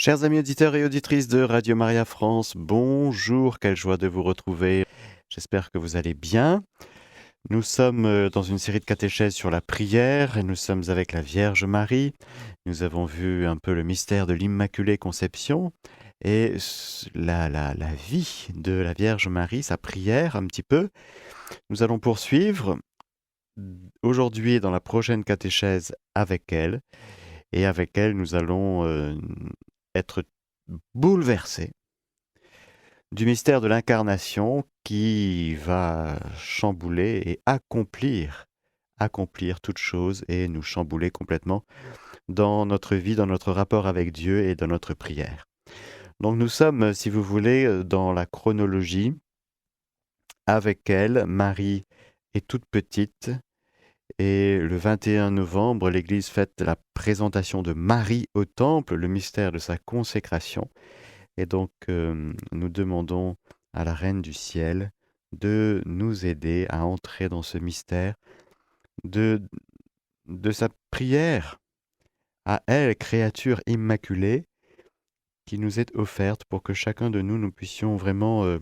Chers amis auditeurs et auditrices de Radio Maria France, bonjour, quelle joie de vous retrouver. J'espère que vous allez bien. Nous sommes dans une série de catéchèses sur la prière et nous sommes avec la Vierge Marie. Nous avons vu un peu le mystère de l'Immaculée Conception et la vie de la Vierge Marie, sa prière un petit peu. Nous allons poursuivre aujourd'hui et dans la prochaine catéchèse avec elle. Et avec elle, nous allons être bouleversés du mystère de l'incarnation qui va chambouler et accomplir toutes choses et nous chambouler complètement dans notre vie, dans notre rapport avec Dieu et dans notre prière. Donc nous sommes, si vous voulez, dans la chronologie. Avec elle, Marie est toute petite et le 21 novembre, l'Église fête la présentation de Marie au Temple, le mystère de sa consécration. Et donc, nous demandons à la Reine du Ciel de nous aider à entrer dans ce mystère de sa prière à elle, créature immaculée, qui nous est offerte pour que chacun de nous, nous puissions vraiment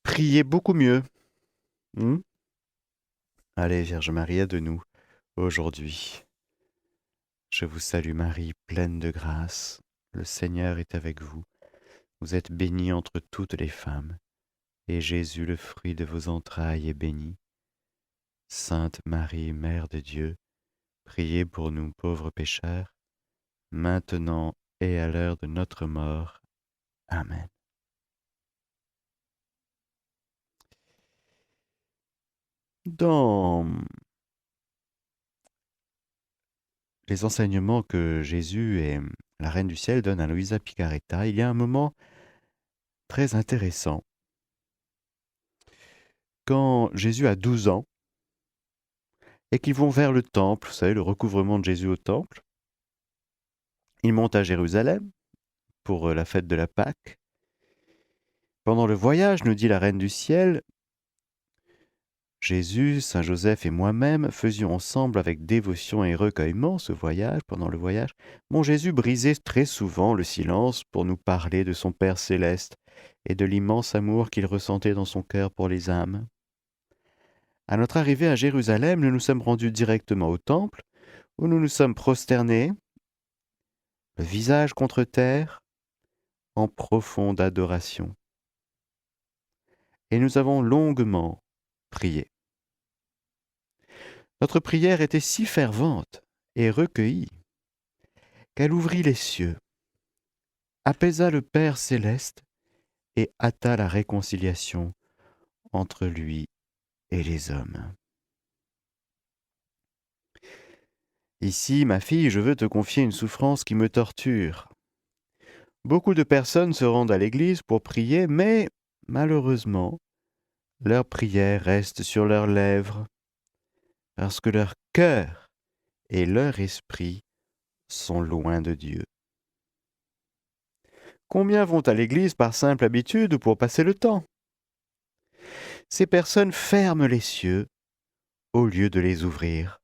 prier beaucoup mieux. Allez, Vierge Marie, aide-nous aujourd'hui. Je vous salue Marie, pleine de grâce. Le Seigneur est avec vous. Vous êtes bénie entre toutes les femmes. Et Jésus, le fruit de vos entrailles, est béni. Sainte Marie, Mère de Dieu, priez pour nous pauvres pécheurs, maintenant et à l'heure de notre mort. Amen. Dans les enseignements que Jésus et la Reine du Ciel donnent à Luisa Picaretta, il y a un moment très intéressant. Quand Jésus a 12 ans, et qu'ils vont vers le temple, vous savez, le recouvrement de Jésus au temple. Ils montent à Jérusalem pour la fête de la Pâque. Pendant le voyage, nous dit la Reine du Ciel, Jésus, Saint Joseph et moi-même faisions ensemble avec dévotion et recueillement ce voyage. Pendant le voyage, mon Jésus brisait très souvent le silence pour nous parler de son Père céleste et de l'immense amour qu'il ressentait dans son cœur pour les âmes. À notre arrivée à Jérusalem, nous nous sommes rendus directement au temple, où nous nous sommes prosternés, le visage contre terre, en profonde adoration. Et nous avons longuement prié. Notre prière était si fervente et recueillie qu'elle ouvrit les cieux, apaisa le Père céleste et hâta la réconciliation entre lui et les hommes. Ici, ma fille, je veux te confier une souffrance qui me torture. Beaucoup de personnes se rendent à l'église pour prier, mais malheureusement, leur prière reste sur leurs lèvres, parce que leur cœur et leur esprit sont loin de Dieu. Combien vont à l'église par simple habitude ou pour passer le temps? Ces personnes ferment les cieux au lieu de les ouvrir.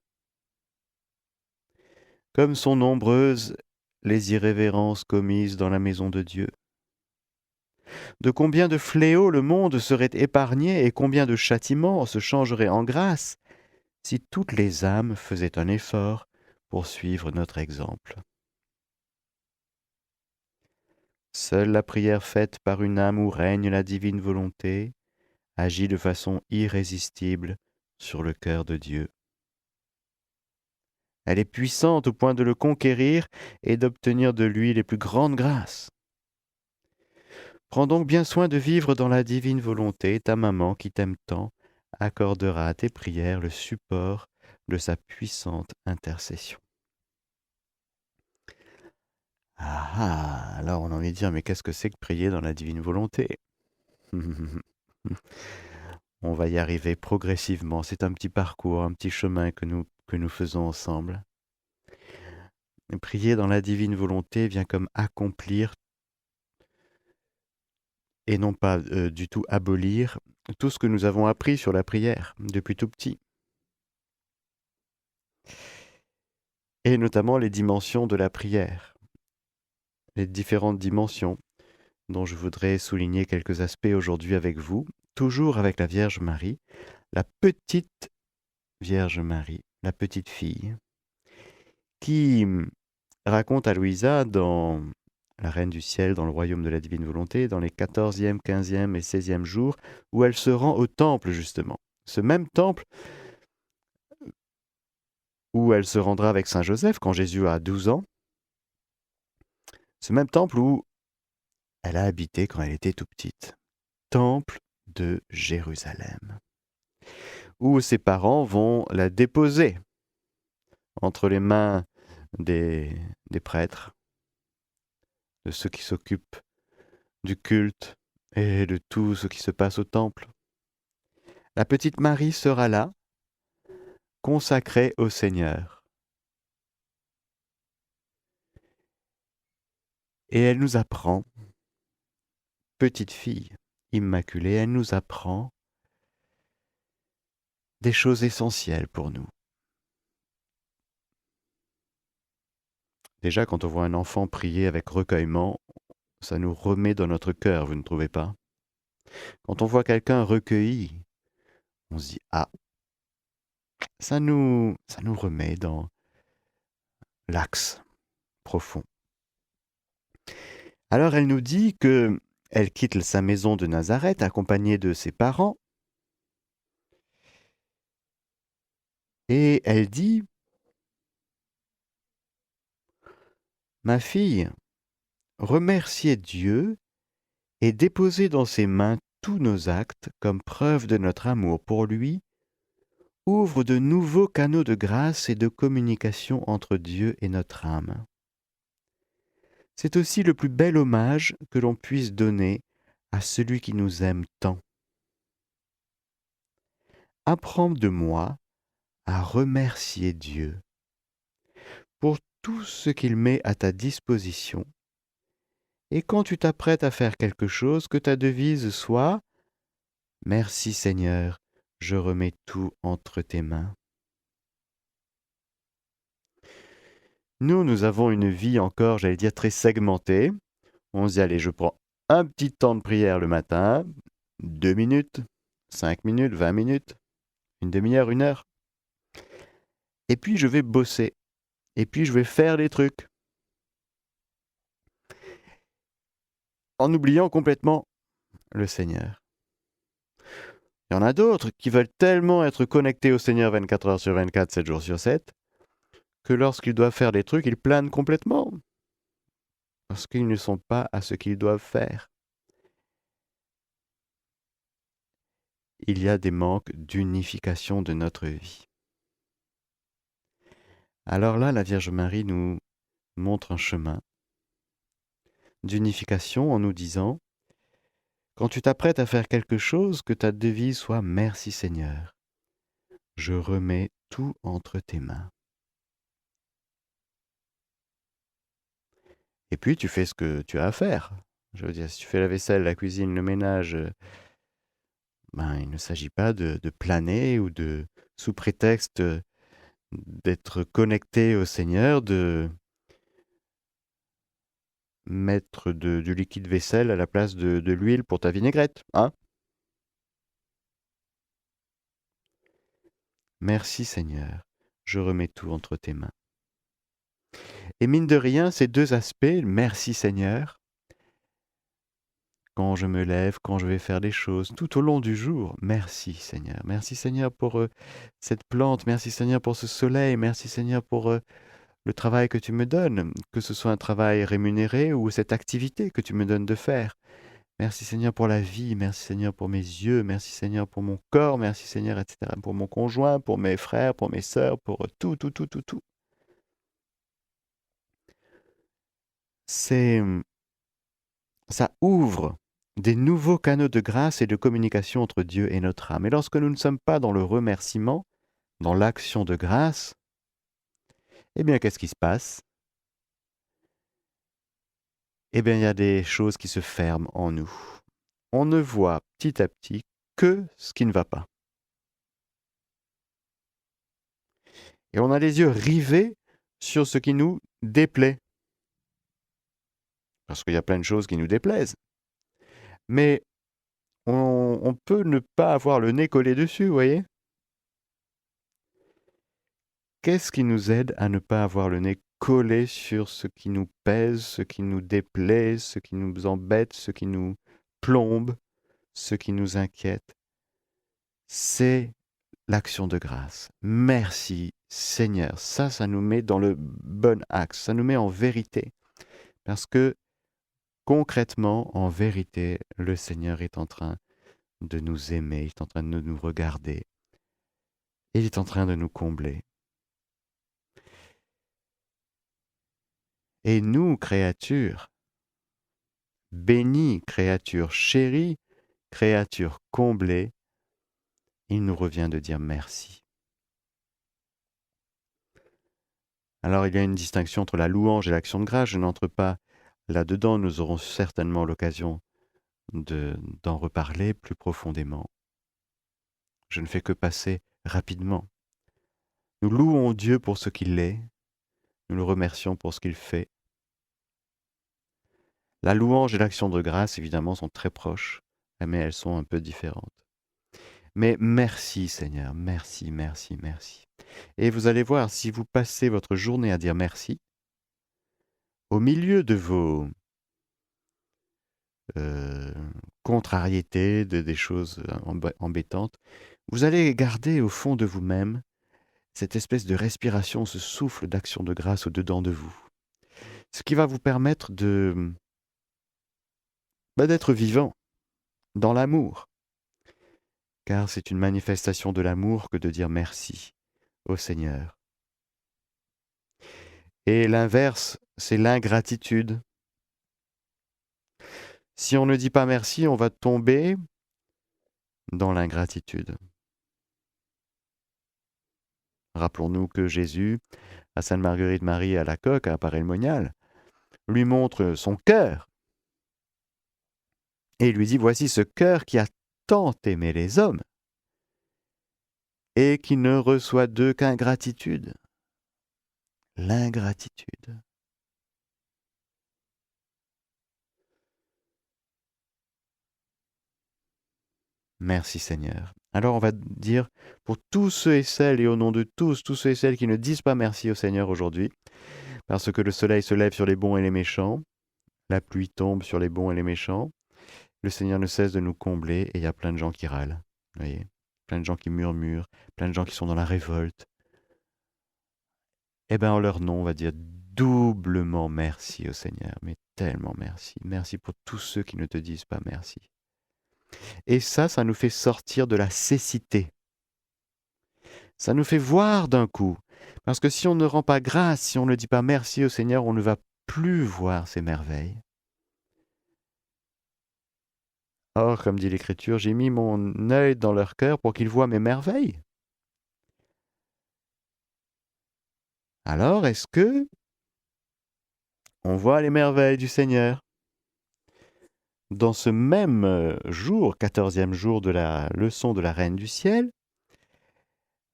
Comme sont nombreuses les irrévérences commises dans la maison de Dieu. De combien de fléaux le monde serait épargné et combien de châtiments se changeraient en grâce si toutes les âmes faisaient un effort pour suivre notre exemple. Seule la prière faite par une âme où règne la divine volonté agit de façon irrésistible sur le cœur de Dieu. Elle est puissante au point de le conquérir et d'obtenir de lui les plus grandes grâces. Prends donc bien soin de vivre dans la divine volonté. Ta maman, qui t'aime tant, accordera à tes prières le support de sa puissante intercession. Ah, alors on a envie de dire, mais qu'est-ce que c'est que prier dans la divine volonté? On va y arriver progressivement. C'est un petit parcours, un petit chemin que nous faisons ensemble. Prier dans la divine volonté vient comme accomplir et non pas du tout abolir tout ce que nous avons appris sur la prière depuis tout petit. Et notamment les dimensions de la prière. les différentes dimensions dont je voudrais souligner quelques aspects aujourd'hui avec vous, toujours avec la Vierge Marie, la petite Vierge Marie, la petite fille, qui raconte à Louisa dans La Reine du Ciel, dans le royaume de la divine volonté, dans les 14e, 15e et 16e jours, où elle se rend au temple justement. Ce même temple où elle se rendra avec Saint Joseph quand Jésus a 12 ans, ce même temple où elle a habité quand elle était tout petite. Temple de Jérusalem, où ses parents vont la déposer entre les mains des prêtres, de ceux qui s'occupent du culte et de tout ce qui se passe au temple. La petite Marie sera là, consacrée au Seigneur. Et elle nous apprend, petite fille immaculée, elle nous apprend des choses essentielles pour nous. Déjà, quand on voit un enfant prier avec recueillement, ça nous remet dans notre cœur, vous ne trouvez pas? Quand on voit quelqu'un recueilli, on se dit « Ah, ça nous remet dans l'axe profond. » Alors elle nous dit que elle quitte sa maison de Nazareth accompagnée de ses parents et elle dit « Ma fille, remerciez Dieu et déposez dans ses mains tous nos actes comme preuve de notre amour pour lui, ouvre de nouveaux canaux de grâce et de communication entre Dieu et notre âme. C'est aussi le plus bel hommage que l'on puisse donner à celui qui nous aime tant. Apprends de moi à remercier Dieu pour tout ce qu'il met à ta disposition, et quand tu t'apprêtes à faire quelque chose, que ta devise soit « Merci Seigneur, je remets tout entre tes mains ». Nous avons une vie encore, j'allais dire, très segmentée. On se dit, allez, je prends un petit temps de prière le matin, 2 minutes, 5 minutes, 20 minutes, une demi-heure, 1 heure. Et puis je vais bosser. Et puis je vais faire des trucs. En oubliant complètement le Seigneur. Il y en a d'autres qui veulent tellement être connectés au Seigneur 24 heures sur 24, 7 jours sur 7, que lorsqu'ils doivent faire des trucs, ils planent complètement. Parce qu'ils ne sont pas à ce qu'ils doivent faire. Il y a des manques d'unification de notre vie. Alors là, la Vierge Marie nous montre un chemin d'unification en nous disant « Quand tu t'apprêtes à faire quelque chose, que ta devise soit « Merci Seigneur, je remets tout entre tes mains ». Et puis tu fais ce que tu as à faire. Je veux dire, si tu fais la vaisselle, la cuisine, le ménage, il ne s'agit pas de planer ou de, sous prétexte d'être connecté au Seigneur, de mettre du liquide vaisselle à la place de l'huile pour ta vinaigrette, hein? Merci Seigneur, je remets tout entre tes mains. Et mine de rien, ces deux aspects, merci Seigneur, quand je me lève, quand je vais faire des choses, tout au long du jour, merci Seigneur. Merci Seigneur pour cette plante, merci Seigneur pour ce soleil, merci Seigneur pour le travail que tu me donnes, que ce soit un travail rémunéré ou cette activité que tu me donnes de faire. Merci Seigneur pour la vie, merci Seigneur pour mes yeux, merci Seigneur pour mon corps, merci Seigneur, etc. Pour mon conjoint, pour mes frères, pour mes sœurs, pour tout, tout, tout, tout, tout. Ça ouvre des nouveaux canaux de grâce et de communication entre Dieu et notre âme. Et lorsque nous ne sommes pas dans le remerciement, dans l'action de grâce, eh bien, qu'est-ce qui se passe? Eh bien, il y a des choses qui se ferment en nous. On ne voit petit à petit que ce qui ne va pas. Et on a les yeux rivés sur ce qui nous déplaît. parce qu'il y a plein de choses qui nous déplaisent. Mais on peut ne pas avoir le nez collé dessus, vous voyez? Qu'est-ce qui nous aide à ne pas avoir le nez collé sur ce qui nous pèse, ce qui nous déplaît, ce qui nous embête, ce qui nous plombe, ce qui nous inquiète? C'est l'action de grâce. Merci Seigneur. Ça nous met dans le bon axe, ça nous met en vérité. Parce que concrètement, en vérité, le Seigneur est en train de nous aimer, il est en train de nous regarder, et il est en train de nous combler. Et nous, créatures, bénies, créatures chéries, créatures comblées, il nous revient de dire merci. Alors il y a une distinction entre la louange et l'action de grâce, je n'entre pas là-dedans, nous aurons certainement l'occasion d'en reparler plus profondément. Je ne fais que passer rapidement. Nous louons Dieu pour ce qu'il est, nous le remercions pour ce qu'il fait. La louange et l'action de grâce, évidemment, sont très proches, mais elles sont un peu différentes. Mais merci Seigneur, merci, merci, merci. Et vous allez voir, si vous passez votre journée à dire merci, au milieu de vos contrariétés, des choses embêtantes, vous allez garder au fond de vous-même cette espèce de respiration, ce souffle d'action de grâce au-dedans de vous. Ce qui va vous permettre d'être vivant dans l'amour. Car c'est une manifestation de l'amour que de dire merci au Seigneur. Et l'inverse, c'est l'ingratitude. Si on ne dit pas merci, on va tomber dans l'ingratitude. Rappelons-nous que Jésus, à Sainte-Marguerite-Marie à la Coque, à Paray-le-Monial, lui montre son cœur et lui dit « Voici ce cœur qui a tant aimé les hommes et qui ne reçoit d'eux qu'ingratitude. » L'ingratitude. Merci Seigneur. Alors on va dire pour tous ceux et celles, et au nom de tous ceux et celles qui ne disent pas merci au Seigneur aujourd'hui, parce que le soleil se lève sur les bons et les méchants, la pluie tombe sur les bons et les méchants, le Seigneur ne cesse de nous combler et il y a plein de gens qui râlent, vous voyez, plein de gens qui murmurent, plein de gens qui sont dans la révolte. Eh bien en leur nom, on va dire doublement merci au Seigneur, mais tellement merci. Merci pour tous ceux qui ne te disent pas merci. Et ça nous fait sortir de la cécité. Ça nous fait voir d'un coup. Parce que si on ne rend pas grâce, si on ne dit pas merci au Seigneur, on ne va plus voir ses merveilles. Or, comme dit l'Écriture, j'ai mis mon œil dans leur cœur pour qu'ils voient mes merveilles. Alors, est-ce que on voit les merveilles du Seigneur? Dans ce même jour, 14e jour de la leçon de la Reine du Ciel,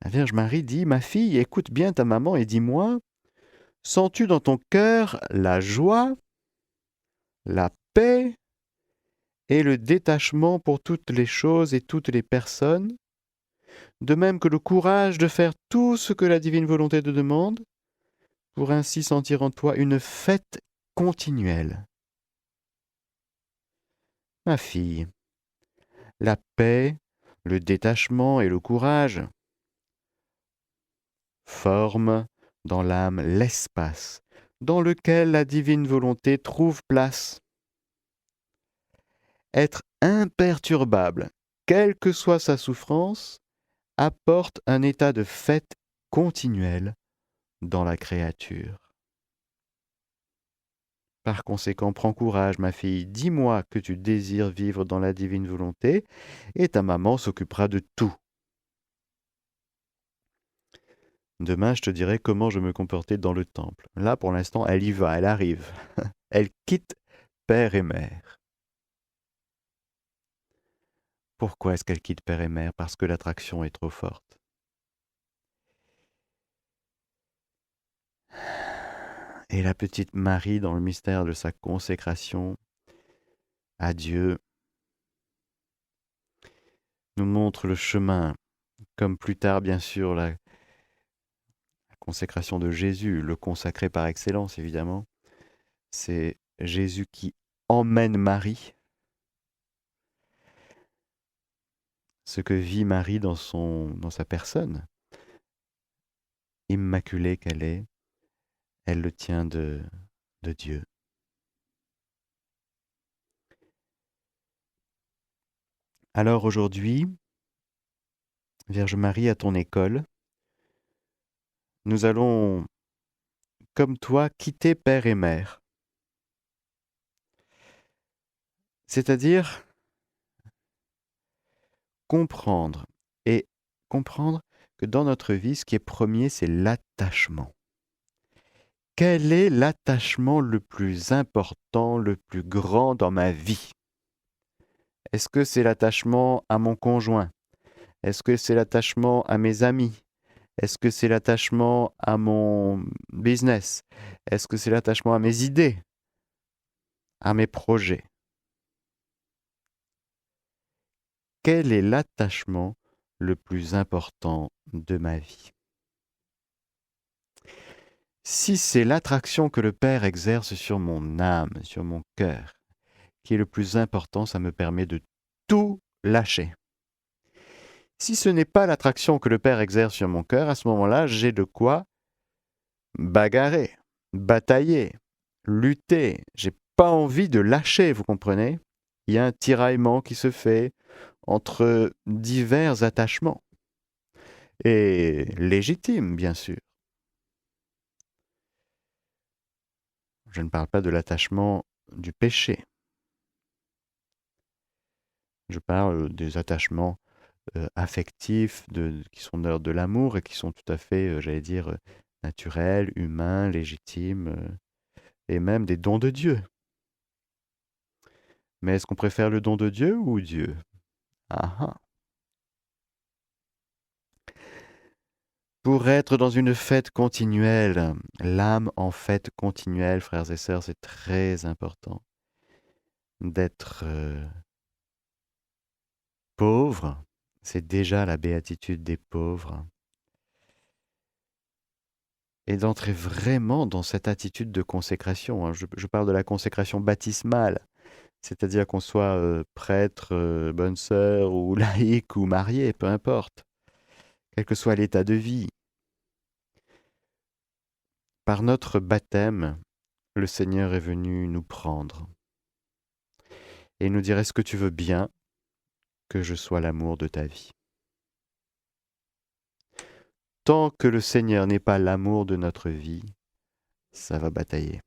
la Vierge Marie dit « Ma fille, écoute bien ta maman et dis-moi, sens-tu dans ton cœur la joie, la paix et le détachement pour toutes les choses et toutes les personnes, de même que le courage de faire tout ce que la divine volonté te demande, pour ainsi sentir en toi une fête continuelle. Ma fille, la paix, le détachement et le courage forment dans l'âme l'espace dans lequel la divine volonté trouve place. Être imperturbable, quelle que soit sa souffrance, apporte un état de fête continuelle dans la créature. Par conséquent, prends courage, ma fille, dis-moi que tu désires vivre dans la divine volonté, et ta maman s'occupera de tout. Demain, je te dirai comment je me comportais dans le temple. Là, pour l'instant, elle y va, elle arrive. Elle quitte père et mère. Pourquoi est-ce qu'elle quitte père et mère? Parce que l'attraction est trop forte. Et la petite Marie, dans le mystère de sa consécration à Dieu, nous montre le chemin, comme plus tard, bien sûr, la consécration de Jésus, le consacré par excellence, évidemment. C'est Jésus qui emmène Marie, ce que vit Marie dans sa personne, immaculée qu'elle est, elle le tient de Dieu. Alors aujourd'hui, Vierge Marie, à ton école, nous allons, comme toi, quitter père et mère. C'est-à-dire comprendre et comprendre que dans notre vie, ce qui est premier, c'est l'attachement. Quel est l'attachement le plus important, le plus grand dans ma vie? Est-ce que c'est l'attachement à mon conjoint? Est-ce que c'est l'attachement à mes amis? Est-ce que c'est l'attachement à mon business? Est-ce que c'est l'attachement à mes idées? À mes projets? Quel est l'attachement le plus important de ma vie? Si c'est l'attraction que le Père exerce sur mon âme, sur mon cœur, qui est le plus important, ça me permet de tout lâcher. Si ce n'est pas l'attraction que le Père exerce sur mon cœur, à ce moment-là, j'ai de quoi bagarrer, batailler, lutter. J'ai pas envie de lâcher, vous comprenez? Il y a un tiraillement qui se fait entre divers attachements. Et légitimes, bien sûr. Je ne parle pas de l'attachement du péché. Je parle des attachements affectifs qui sont de l'amour et qui sont tout à fait, j'allais dire, naturels, humains, légitimes, et même des dons de Dieu. Mais est-ce qu'on préfère le don de Dieu ou Dieu? Ah ah. Pour être dans une fête continuelle, l'âme en fête continuelle, frères et sœurs, c'est très important d'être pauvre. C'est déjà la béatitude des pauvres. Et d'entrer vraiment dans cette attitude de consécration. Hein. Je parle de la consécration baptismale, c'est-à-dire qu'on soit prêtre, bonne sœur, ou laïque, ou marié, peu importe, quel que soit l'état de vie. Par notre baptême, le Seigneur est venu nous prendre et nous dire: est-ce que tu veux bien que je sois l'amour de ta vie? Tant que le Seigneur n'est pas l'amour de notre vie, ça va batailler.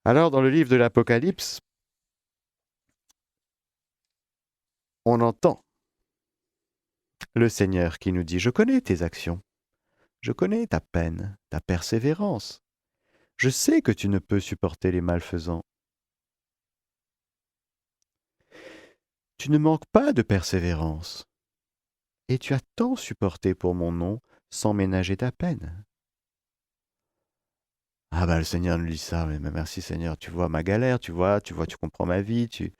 Alors, dans le livre de l'Apocalypse, on entend le Seigneur qui nous dit: je connais tes actions, je connais ta peine, ta persévérance, je sais que tu ne peux supporter les malfaisants. Tu ne manques pas de persévérance, et tu as tant supporté pour mon nom sans ménager ta peine. Ah bah le Seigneur nous dit ça, mais merci Seigneur, tu vois ma galère, tu comprends ma vie, tu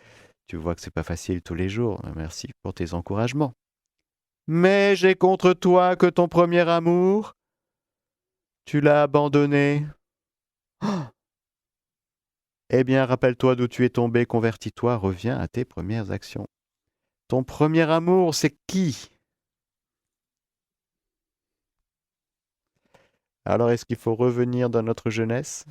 vois que c'est pas facile tous les jours. Merci pour tes encouragements. Mais j'ai contre toi que ton premier amour, tu l'as abandonné. Oh, eh bien, rappelle-toi d'où tu es tombé, convertis-toi, reviens à tes premières actions. Ton premier amour, c'est qui? Alors, est-ce qu'il faut revenir dans notre jeunesse?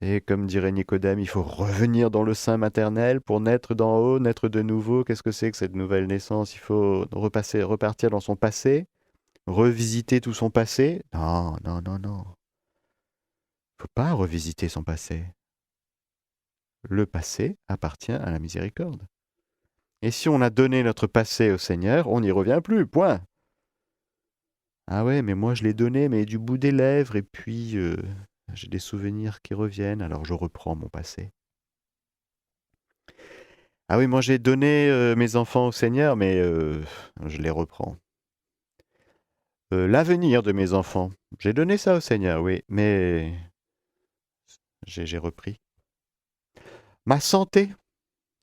Et comme dirait Nicodème, il faut revenir dans le sein maternel pour naître d'en haut, naître de nouveau. Qu'est-ce que c'est que cette nouvelle naissance? Il faut repartir dans son passé, revisiter tout son passé? Non, non, non, non. Il ne faut pas revisiter son passé. Le passé appartient à la miséricorde. Et si on a donné notre passé au Seigneur, on n'y revient plus, point. Ah ouais, mais moi je l'ai donné, mais du bout des lèvres, et puis j'ai des souvenirs qui reviennent, alors je reprends mon passé. Ah oui, moi j'ai donné mes enfants au Seigneur, mais je les reprends. L'avenir de mes enfants. J'ai donné ça au Seigneur, oui, mais j'ai repris. Ma santé.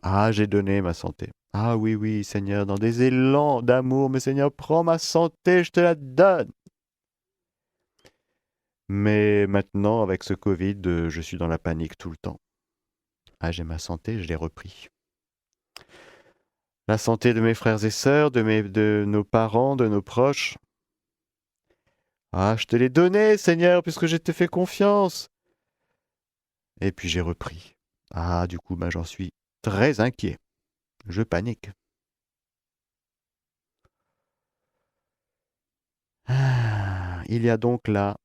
Ah, j'ai donné ma santé. Ah oui, oui, Seigneur, dans des élans d'amour, mais Seigneur, prends ma santé, je te la donne. Mais maintenant, avec ce Covid, je suis dans la panique tout le temps. Ah, j'ai ma santé, je l'ai repris. La santé de mes frères et sœurs, de nos parents, de nos proches. Ah, je te l'ai donné, Seigneur, puisque je t'ai fait confiance. Et puis j'ai repris. Ah, du coup, j'en suis très inquiet. Je panique. Ah, il y a donc là,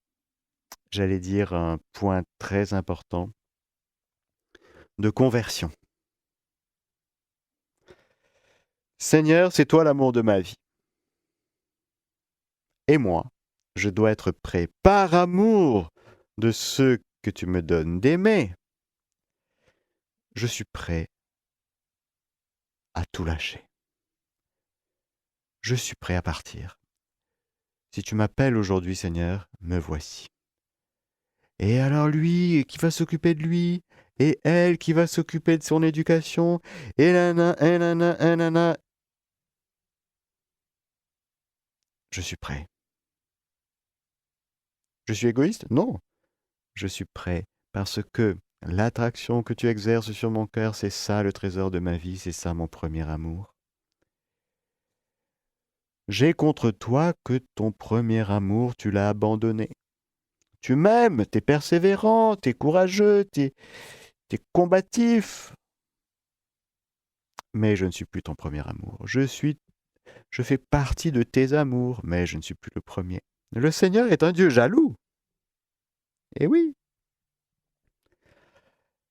j'allais dire, un point très important de conversion. Seigneur, c'est toi l'amour de ma vie. Et moi, je dois être prêt par amour de ceux que tu me donnes d'aimer. Je suis prêt à tout lâcher. Je suis prêt à partir. Si tu m'appelles aujourd'hui, Seigneur, me voici. Et alors lui, qui va s'occuper de lui, et elle qui va s'occuper de son éducation, et nana, et nana, et nana. Je suis prêt. Je suis égoïste? Non. Je suis prêt parce que l'attraction que tu exerces sur mon cœur, c'est ça le trésor de ma vie, c'est ça mon premier amour. J'ai contre toi que ton premier amour, tu l'as abandonné. Tu m'aimes, t'es persévérant, t'es courageux, t'es combatif. Mais je ne suis plus ton premier amour. Je fais partie de tes amours, mais je ne suis plus le premier. Le Seigneur est un Dieu jaloux. Eh oui.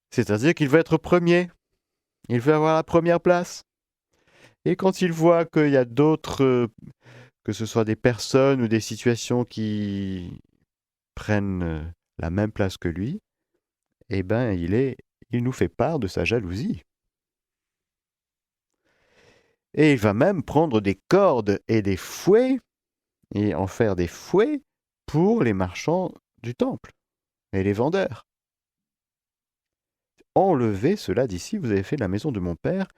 C'est-à-dire qu'il veut être premier. Il veut avoir la première place. Et quand il voit qu'il y a d'autres, que ce soit des personnes ou des situations qui prennent la même place que lui, eh ben, il nous fait part de sa jalousie. Et il va même prendre des cordes et des fouets, et en faire des fouets pour les marchands du temple et les vendeurs. Enlevez cela d'ici, vous avez fait de la maison de mon père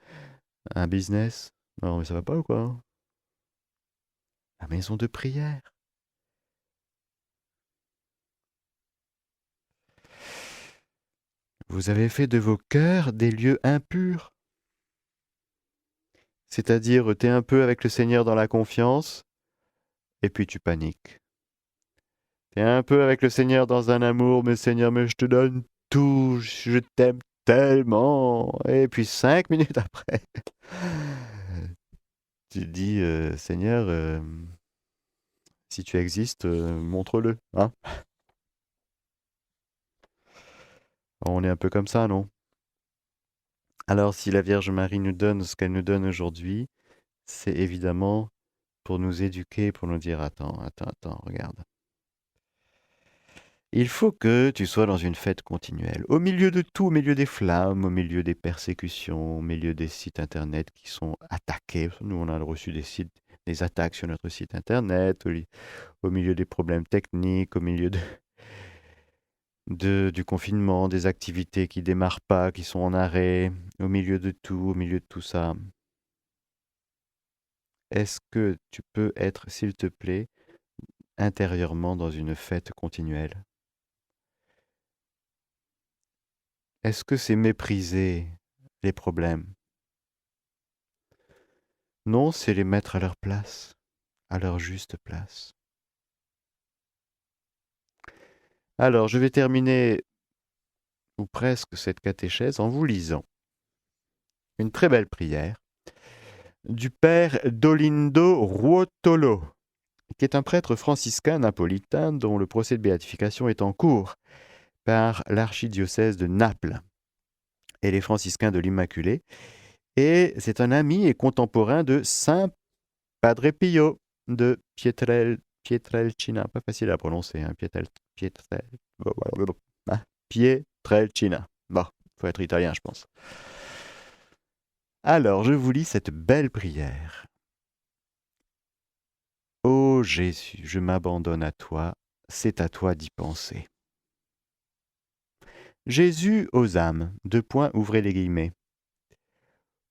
un business. Non, mais ça va pas ou quoi? La maison de prière. Vous avez fait de vos cœurs des lieux impurs. C'est-à-dire, tu es un peu avec le Seigneur dans la confiance, et puis tu paniques. Tu es un peu avec le Seigneur dans un amour, mais Seigneur, mais je te donne tout, je t'aime tellement. Et puis 5 minutes après, tu te dis, Seigneur, si tu existes, montre-le. Hein. On est un peu comme ça, non? Alors, si la Vierge Marie nous donne ce qu'elle nous donne aujourd'hui, c'est évidemment pour nous éduquer, pour nous dire, attends, regarde. Il faut que tu sois dans une fête continuelle, au milieu de tout, au milieu des flammes, au milieu des persécutions, au milieu des sites internet qui sont attaqués. Nous, on a reçu des attaques sur notre site internet, au milieu des problèmes techniques, au milieu du confinement, des activités qui démarrent pas, qui sont en arrêt, au milieu de tout ça. Est-ce que tu peux être, s'il te plaît, intérieurement dans une fête continuelle? Est-ce que c'est mépriser les problèmes? Non, c'est les mettre à leur place, à leur juste place. Alors, je vais terminer, ou presque, cette catéchèse en vous lisant une très belle prière du père Dolindo Ruotolo, qui est un prêtre franciscain napolitain dont le procès de béatification est en cours par l'archidiocèse de Naples et les franciscains de l'Immaculée. Et c'est un ami et contemporain de Saint Padre Pio de Pietrelcina. Pas facile à prononcer, hein, Pietrelcina. Bon, faut être italien, je pense. Alors, je vous lis cette belle prière. Ô Jésus, je m'abandonne à toi, c'est à toi d'y penser. Jésus aux âmes, ouvrez les guillemets.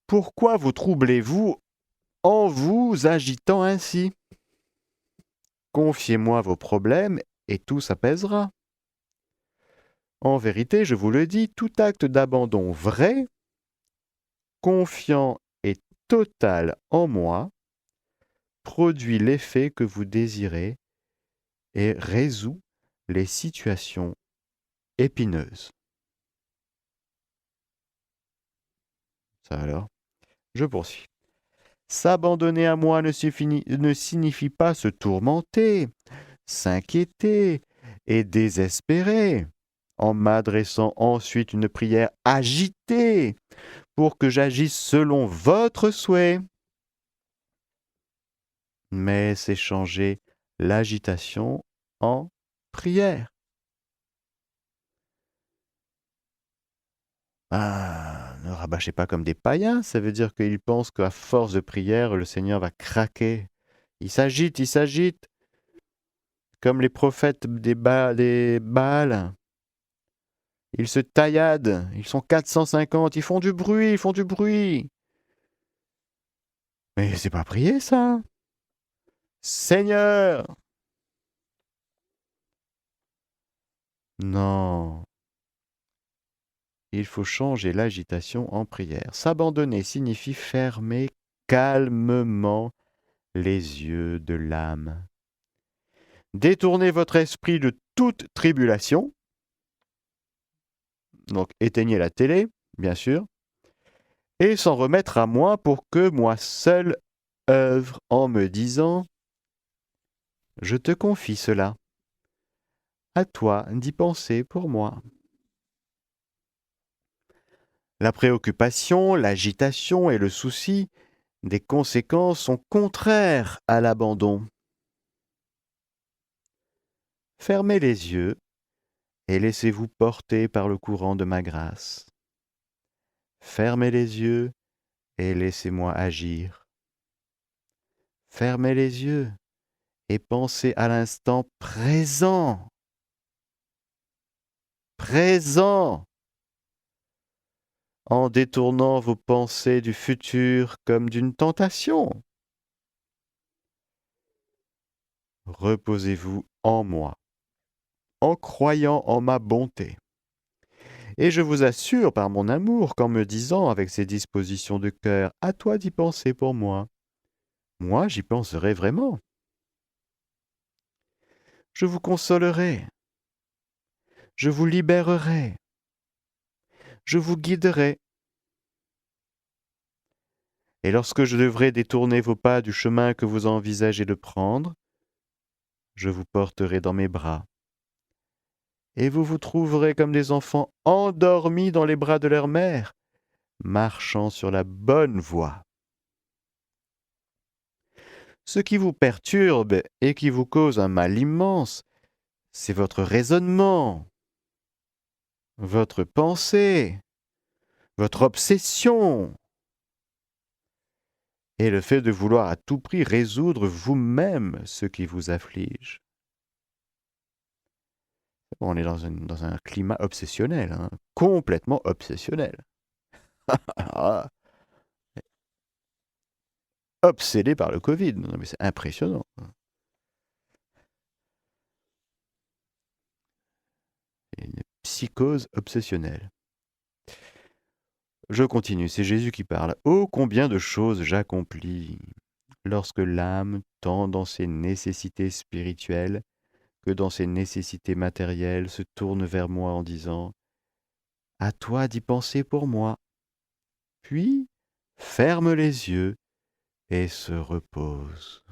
Pourquoi vous troublez-vous en vous agitant ainsi? Confiez-moi vos problèmes et tout s'apaisera. En vérité, je vous le dis, tout acte d'abandon vrai, confiant et total en moi, produit l'effet que vous désirez et résout les situations épineuses. Ça alors, je poursuis. S'abandonner à moi ne signifie pas se tourmenter, s'inquiéter et désespérer, en m'adressant ensuite une prière agitée pour que j'agisse selon votre souhait. Mais c'est changer l'agitation en prière. Ah, ne rabâchez pas comme des païens, ça veut dire qu'ils pensent qu'à force de prière, le Seigneur va craquer. Il s'agite, comme les prophètes des Baals. Ils se tailladent, ils sont 450, ils font du bruit. Mais c'est pas prier, ça. Seigneur! Non. Il faut changer l'agitation en prière. S'abandonner signifie fermer calmement les yeux de l'âme. Détournez votre esprit de toute tribulation. Donc éteignez la télé, bien sûr, et s'en remettre à moi pour que moi seul œuvre en me disant « Je te confie cela. À toi d'y penser pour moi. » La préoccupation, l'agitation et le souci des conséquences sont contraires à l'abandon. Fermez les yeux et laissez-vous porter par le courant de ma grâce. Fermez les yeux et laissez-moi agir. Fermez les yeux et pensez à l'instant présent. Présent, en détournant vos pensées du futur comme d'une tentation. Reposez-vous en moi, en croyant en ma bonté. Et je vous assure par mon amour qu'en me disant avec ces dispositions de cœur, à toi d'y penser pour moi, moi j'y penserai vraiment. Je vous consolerai, je vous libérerai, je vous guiderai. Et lorsque je devrai détourner vos pas du chemin que vous envisagez de prendre, je vous porterai dans mes bras. Et vous vous trouverez comme des enfants endormis dans les bras de leur mère, marchant sur la bonne voie. Ce qui vous perturbe et qui vous cause un mal immense, c'est votre raisonnement, votre pensée, votre obsession, et le fait de vouloir à tout prix résoudre vous-même ce qui vous afflige. On est dans un climat obsessionnel, hein, complètement obsessionnel. Obsédé par le Covid, non, mais c'est impressionnant. Une psychose obsessionnelle. Je continue, c'est Jésus qui parle. Oh, combien de choses j'accomplis lorsque l'âme, tant dans ses nécessités spirituelles que dans ses nécessités matérielles, se tourne vers moi en disant « À toi d'y penser pour moi ». Puis ferme les yeux et se repose.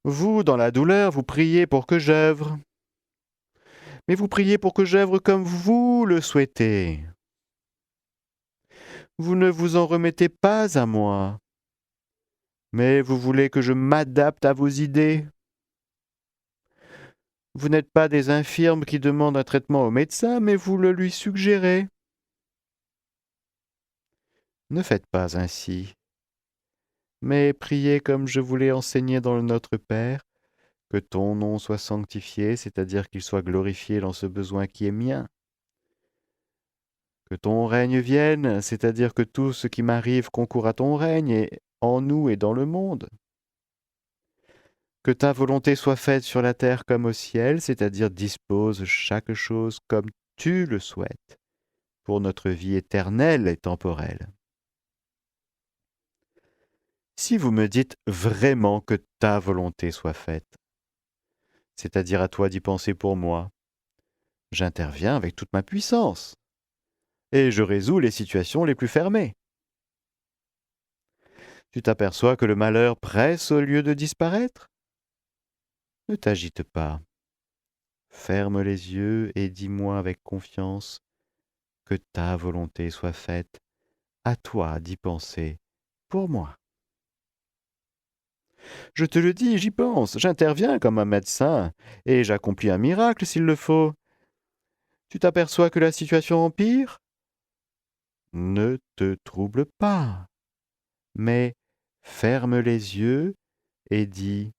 Vous, dans la douleur, vous priez pour que j'œuvre. Mais vous priez pour que j'œuvre comme vous le souhaitez. Vous ne vous en remettez pas à moi, mais vous voulez que je m'adapte à vos idées. Vous n'êtes pas des infirmes qui demandent un traitement au médecin, mais vous le lui suggérez. Ne faites pas ainsi. mais prier comme je vous l'ai enseigné dans le Notre Père, que ton nom soit sanctifié, c'est-à-dire qu'il soit glorifié dans ce besoin qui est mien. Que ton règne vienne, c'est-à-dire que tout ce qui m'arrive concourt à ton règne et en nous et dans le monde. Que ta volonté soit faite sur la terre comme au ciel, c'est-à-dire dispose chaque chose comme tu le souhaites, pour notre vie éternelle et temporelle. Si vous me dites vraiment que ta volonté soit faite, c'est-à-dire à toi d'y penser pour moi, j'interviens avec toute ma puissance, et je résous les situations les plus fermées. Tu t'aperçois que le malheur presse au lieu de disparaître? Ne t'agite pas. Ferme les yeux et dis-moi avec confiance que ta volonté soit faite. À toi d'y penser pour moi. Je te le dis, j'y pense, j'interviens comme un médecin, et j'accomplis un miracle s'il le faut. Tu t'aperçois que la situation empire? Ne te trouble pas, mais ferme les yeux et dis,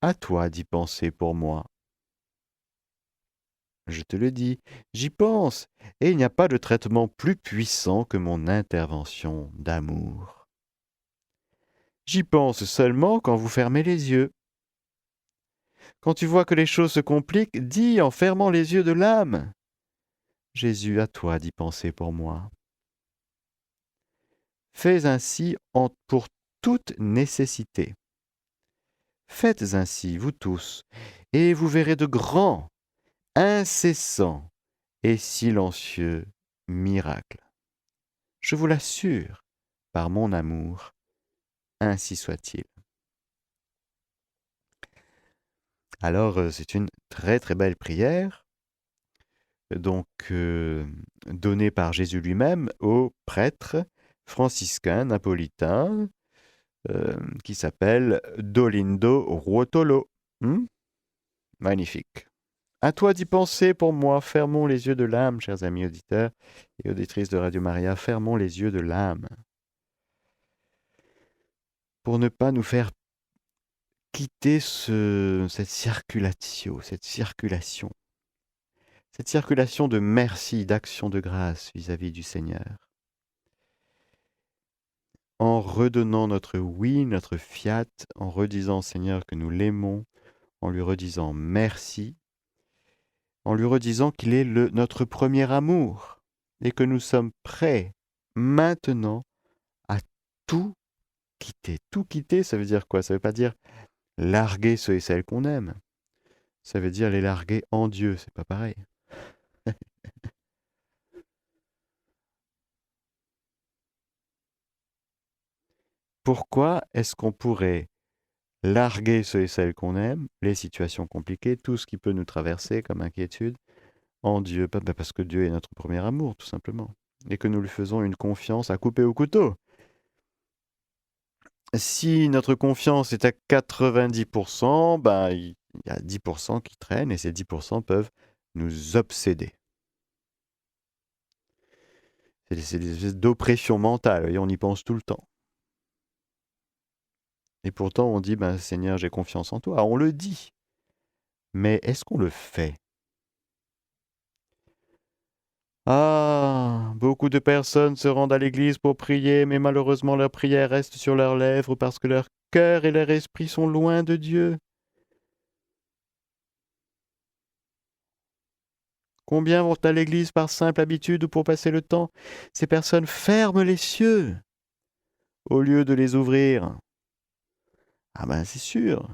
à toi d'y penser pour moi. Je te le dis, j'y pense, et il n'y a pas de traitement plus puissant que mon intervention d'amour. J'y pense seulement quand vous fermez les yeux. Quand tu vois que les choses se compliquent, dis en fermant les yeux de l'âme. Jésus, à toi d'y penser pour moi. Fais ainsi pour toute nécessité. Faites ainsi, vous tous, et vous verrez de grands, incessants et silencieux miracles. Je vous l'assure, par mon amour, ainsi soit-il. Alors, c'est une très très belle prière, donc donnée par Jésus lui-même au prêtre franciscain napolitain qui s'appelle Dolindo Ruotolo. Magnifique. À toi d'y penser pour moi. Fermons les yeux de l'âme, chers amis auditeurs et auditrices de Radio Maria. Fermons les yeux de l'âme. Pour ne pas nous faire quitter cette circulation de merci, d'action de grâce vis-à-vis du Seigneur. En redonnant notre oui, notre fiat, en redisant au Seigneur que nous l'aimons, en lui redisant merci, en lui redisant qu'il est notre premier amour et que nous sommes prêts maintenant à tout quitter. Tout quitter, ça veut dire quoi? Ça ne veut pas dire larguer ceux et celles qu'on aime. Ça veut dire les larguer en Dieu, c'est pas pareil. Pourquoi est-ce qu'on pourrait larguer ceux et celles qu'on aime, les situations compliquées, tout ce qui peut nous traverser comme inquiétude, en Dieu? Parce que Dieu est notre premier amour, tout simplement. Et que nous lui faisons une confiance à couper au couteau. Si notre confiance est à 90%, il y a 10% qui traînent et ces 10% peuvent nous obséder. C'est des espèces d'oppression mentale, et on y pense tout le temps. Et pourtant, on dit, Seigneur, j'ai confiance en toi. On le dit. Mais est-ce qu'on le fait? Ah, beaucoup de personnes se rendent à l'église pour prier, mais malheureusement leur prière reste sur leurs lèvres parce que leur cœur et leur esprit sont loin de Dieu. Combien vont à l'église par simple habitude ou pour passer le temps? Ces personnes ferment les cieux au lieu de les ouvrir. Ah c'est sûr.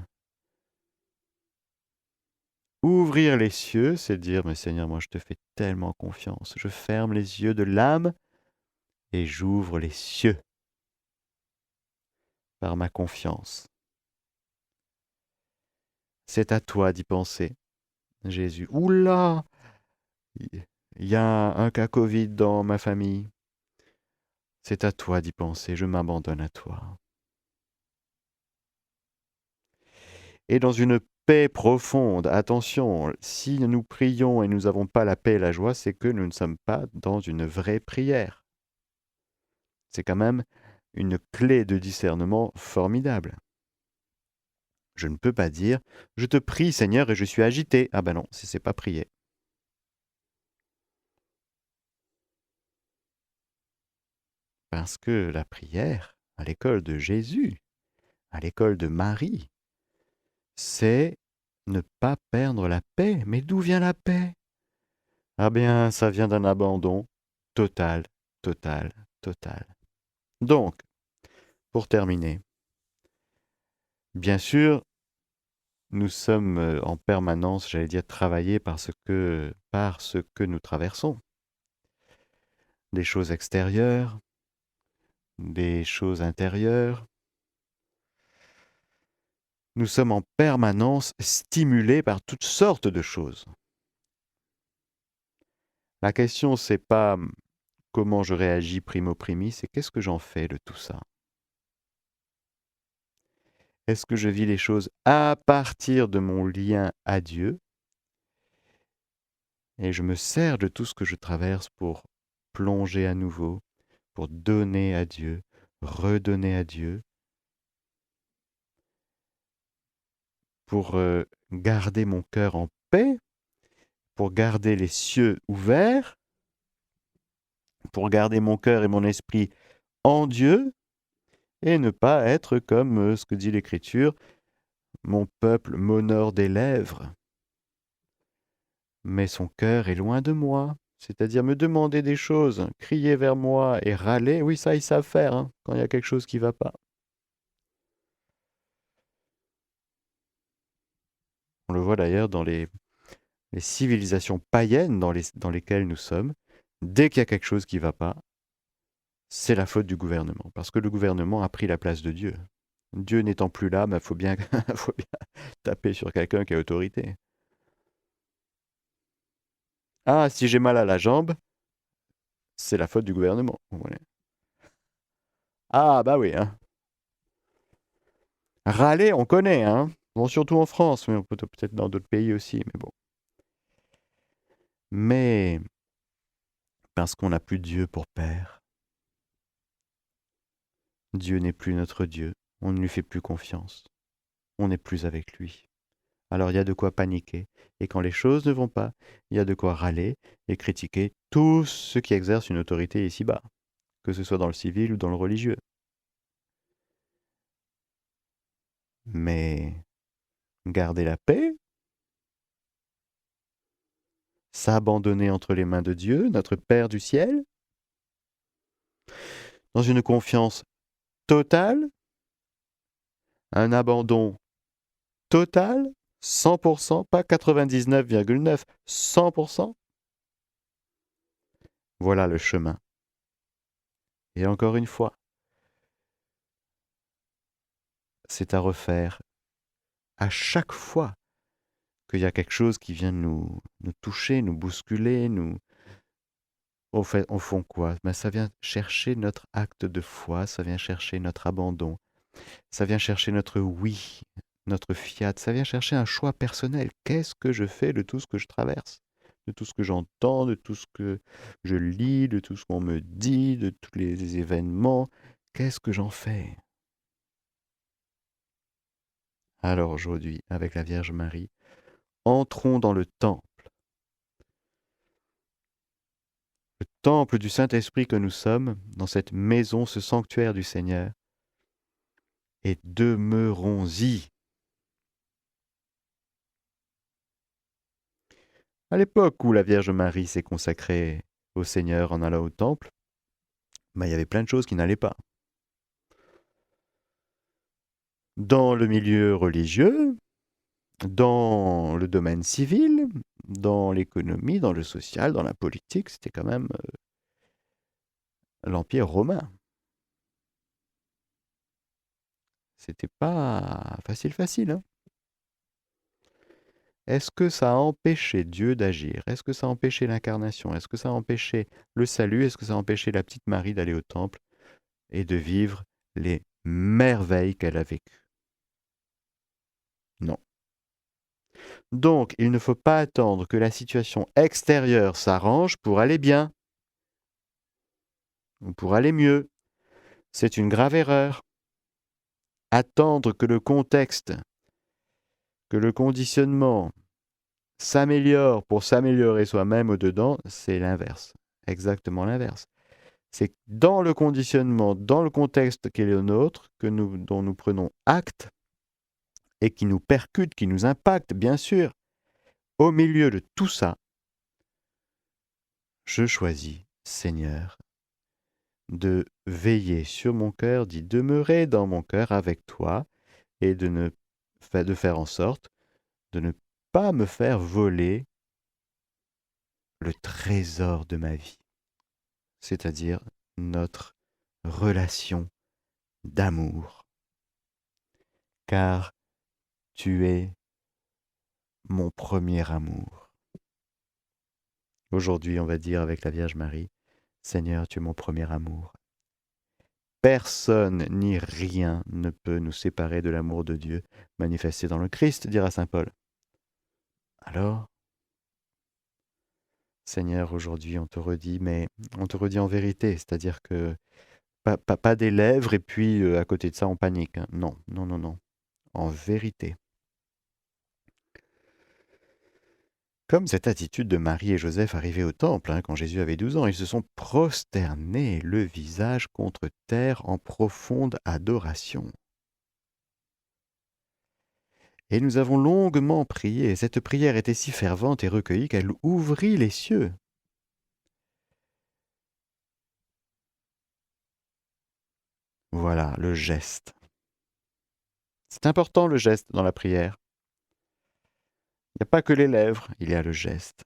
Ouvrir les cieux, c'est dire, mais Seigneur, moi je te fais tellement confiance. Je ferme les yeux de l'âme et j'ouvre les cieux par ma confiance. C'est à toi d'y penser, Jésus. Oula! Il y a un cas Covid dans ma famille. C'est à toi d'y penser, je m'abandonne à toi. Et dans une paix profonde, attention, si nous prions et nous n'avons pas la paix et la joie, c'est que nous ne sommes pas dans une vraie prière. C'est quand même une clé de discernement formidable. Je ne peux pas dire « Je te prie, Seigneur, et je suis agité ». Ah ben non, c'est pas prier. Parce que la prière, à l'école de Jésus, à l'école de Marie, c'est ne pas perdre la paix. Mais d'où vient la paix? Ah bien, ça vient d'un abandon total, total, total. Donc, pour terminer, bien sûr, nous sommes en permanence, j'allais dire, travaillés par ce que nous traversons. Des choses extérieures, des choses intérieures. Nous sommes en permanence stimulés par toutes sortes de choses. La question, c'est pas comment je réagis primo primi, c'est qu'est-ce que j'en fais de tout ça? Est-ce que je vis les choses à partir de mon lien à Dieu et je me sers de tout ce que je traverse pour plonger à nouveau, pour donner à Dieu, redonner à Dieu, pour garder mon cœur en paix, pour garder les cieux ouverts, pour garder mon cœur et mon esprit en Dieu et ne pas être comme ce que dit l'Écriture, mon peuple m'honore des lèvres, mais son cœur est loin de moi. C'est-à-dire me demander des choses, crier vers moi et râler, oui, ça, ils savent faire, hein, quand il y a quelque chose qui ne va pas. On le voit d'ailleurs dans les civilisations païennes dans lesquelles nous sommes. Dès qu'il y a quelque chose qui ne va pas, c'est la faute du gouvernement, parce que le gouvernement a pris la place de Dieu. Dieu n'étant plus là, il faut bien, faut bien taper sur quelqu'un qui a autorité. Ah, si j'ai mal à la jambe, c'est la faute du gouvernement. Voilà. Ah, bah oui. Hein. Râler, on connaît. Hein. Bon, surtout en France, mais peut-être dans d'autres pays aussi. Mais bon. Mais parce qu'on n'a plus Dieu pour père. Dieu n'est plus notre Dieu. On ne lui fait plus confiance. On n'est plus avec lui. Alors il y a de quoi paniquer. Et quand les choses ne vont pas, il y a de quoi râler et critiquer tous ceux qui exercent une autorité ici-bas, que ce soit dans le civil ou dans le religieux. Mais garder la paix, s'abandonner entre les mains de Dieu, notre Père du ciel, dans une confiance totale, un abandon total, 100%, pas 99,9, 100%. Voilà le chemin. Et encore une fois, c'est à refaire à chaque fois qu'il y a quelque chose qui vient nous toucher, nous bousculer, au fond quoi? Ben, ça vient chercher notre acte de foi, ça vient chercher notre abandon, ça vient chercher notre oui, notre fiat, ça vient chercher un choix personnel. Qu'est-ce que je fais de tout ce que je traverse? De tout ce que j'entends, de tout ce que je lis, de tout ce qu'on me dit, de tous les événements. Qu'est-ce que j'en fais? Alors aujourd'hui, avec la Vierge Marie, entrons dans le temple du Saint-Esprit que nous sommes, dans cette maison, ce sanctuaire du Seigneur, et demeurons-y. À l'époque où la Vierge Marie s'est consacrée au Seigneur en allant au temple, il y avait plein de choses qui n'allaient pas. Dans le milieu religieux, dans le domaine civil, dans l'économie, dans le social, dans la politique, c'était quand même l'Empire romain. C'était pas facile. Hein. Est-ce que ça a empêché Dieu d'agir? Est-ce que ça a empêché l'incarnation? Est-ce que ça a empêché le salut? Est-ce que ça a empêché la petite Marie d'aller au temple et de vivre les merveilles qu'elle a vécues? Non. Donc, il ne faut pas attendre que la situation extérieure s'arrange pour aller bien ou pour aller mieux. C'est une grave erreur. Attendre que le contexte, que le conditionnement s'améliore pour s'améliorer soi-même au-dedans, c'est l'inverse. Exactement l'inverse. C'est dans le conditionnement, dans le contexte qui est le nôtre, dont nous prenons acte et qui nous percute, qui nous impacte, bien sûr. Au milieu de tout ça, je choisis, Seigneur, de veiller sur mon cœur, d'y demeurer dans mon cœur avec toi et de faire en sorte de ne pas me faire voler le trésor de ma vie, c'est-à-dire notre relation d'amour. Car tu es mon premier amour. Aujourd'hui, on va dire avec la Vierge Marie, Seigneur, tu es mon premier amour. Personne ni rien ne peut nous séparer de l'amour de Dieu manifesté dans le Christ, dira saint Paul. Alors, Seigneur, aujourd'hui, on te redit, mais on te redit en vérité, c'est-à-dire que pas des lèvres et puis à côté de ça, on panique. Hein. Non, non, non, non. En vérité. Comme cette attitude de Marie et Joseph arrivés au temple, hein, quand Jésus avait 12 ans, ils se sont prosternés le visage contre terre en profonde adoration. Et nous avons longuement prié, et cette prière était si fervente et recueillie qu'elle ouvrit les cieux. Voilà, le geste. C'est important le geste dans la prière. Il n'y a pas que les lèvres, il y a le geste.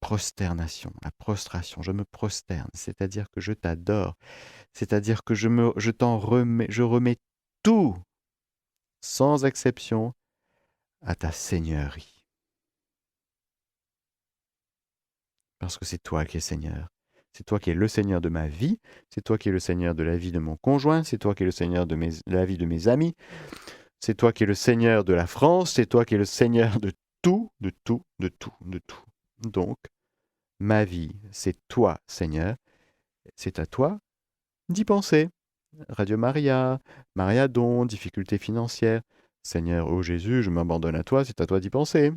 Prosternation, la prostration, je me prosterne, c'est-à-dire que je t'adore, c'est-à-dire que je t'en remets, je remets tout, sans exception, à ta seigneurie. Parce que c'est toi qui es Seigneur. C'est toi qui es le Seigneur de ma vie, c'est toi qui es le Seigneur de la vie de mon conjoint, c'est toi qui es le Seigneur de la vie de mes amis, c'est toi qui es le Seigneur de la France, c'est toi qui es le Seigneur de tout, de tout, de tout, de tout. Donc, ma vie, c'est toi, Seigneur, c'est à toi d'y penser. Radio Maria, Mariadon, difficultés financières. Seigneur, ô Jésus, je m'abandonne à toi, c'est à toi d'y penser.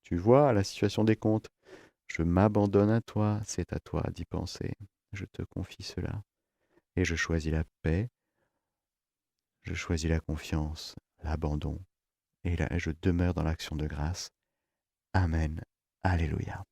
Tu vois la situation des comptes. Je m'abandonne à toi, c'est à toi d'y penser. Je te confie cela. Et je choisis la paix, je choisis la confiance, l'abandon. Et là, je demeure dans l'action de grâce. Amen. Alléluia.